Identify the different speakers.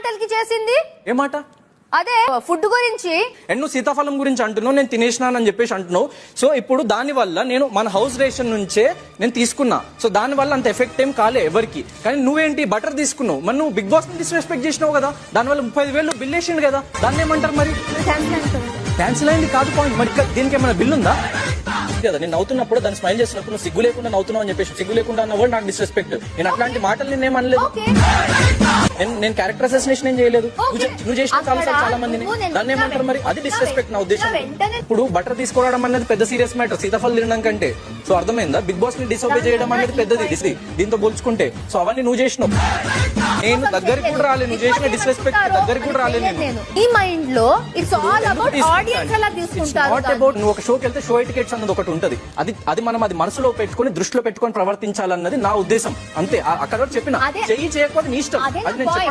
Speaker 1: మాటలకి చేసింది?
Speaker 2: ఏ మాట?
Speaker 1: అదే ఫుడ్ గురించి.
Speaker 2: నువ్వు సీతాఫలం గురించి అంటున్నావు, నేను తినేసినానని చెప్పేసి అంటున్నావు. సో ఇప్పుడు దాని వల్ల నేను మన హౌస్ రేషన్ నుంచే నేను తీసుకున్నా. సో దాని వల్ల అంత ఎఫెక్ట్ ఏం కాలే ఎవరికి. కానీ నువ్వేంటి బటర్ తీసుకున్నావు, మరి నువ్వు బిగ్ బాస్ ని డిస్రెస్పెక్ట్ చేసినావు కదా, దానివల్ల 35,000 బిల్ వేసిండు కదా, దాన్ని ఏమంటారు మరి? క్యాన్సిల్ అయింది కాదు పాయింట్. మరి దీనికి ఏమైనా బిల్ ఉందా కదా? నేను నవ్వుతున్నప్పుడు దాన్ని స్మైల్ చేసినప్పుడు నువ్వు సిగ్గు లేకుండా నవ్వుతున్నావు అని చెప్పేసి, సిగ్గు లేకుండా అన్న వర్డ్ నాకు డిస్రెస్పెక్ట్. నేను అట్లాంటి మాటలు నేను అనలేదు. నేను క్యారెక్టర్ అసోసినేషన్ ఏం చేయలేదు. నువ్వు చేసిన చాలా మందిని, దాన్ని ఏమంటారు మరి? అది డిస్రెస్పెక్ట్ నా ఉద్దేశం. ఇప్పుడు బటర్ తీసుకోవడం అనేది పెద్ద సీరియస్ మ్యాటర్ సీతాఫలం తినడం కంటే. సో అర్థమైందా? బిగ్ బాస్ ని డిసోబే చేయడం అనేది పెద్దది దీంతో పోల్చుకుంటే. సో అవన్నీ నువ్వు చేసినావు, నేను దగ్గరికి కూడా రాలేదు. నువ్వు చేసిన డిస్రెస్పెక్ట్ దగ్గరికి కూడా రాలేదు.
Speaker 1: ఈ మైండ్ లో ఇట్స్ ఆల్ అబౌట్ ఆడియన్స్ ఎలా తీసుకుంటారు.
Speaker 2: నాట్ అబౌట్ నువ్వు ఒక షోకి వెళ్తే షో ఎటికెట్స్ అన్నది ఒకటి ఉంటది. అది మనం అది మనసులో పెట్టుకొని దృష్టిలో పెట్టుకొని ప్రవర్తించాలన్నది నా ఉద్దేశం. అంతే. అక్కడ చెప్పిన చెయ్యి చేయకపోతే నీ ఇష్టం. అది నేను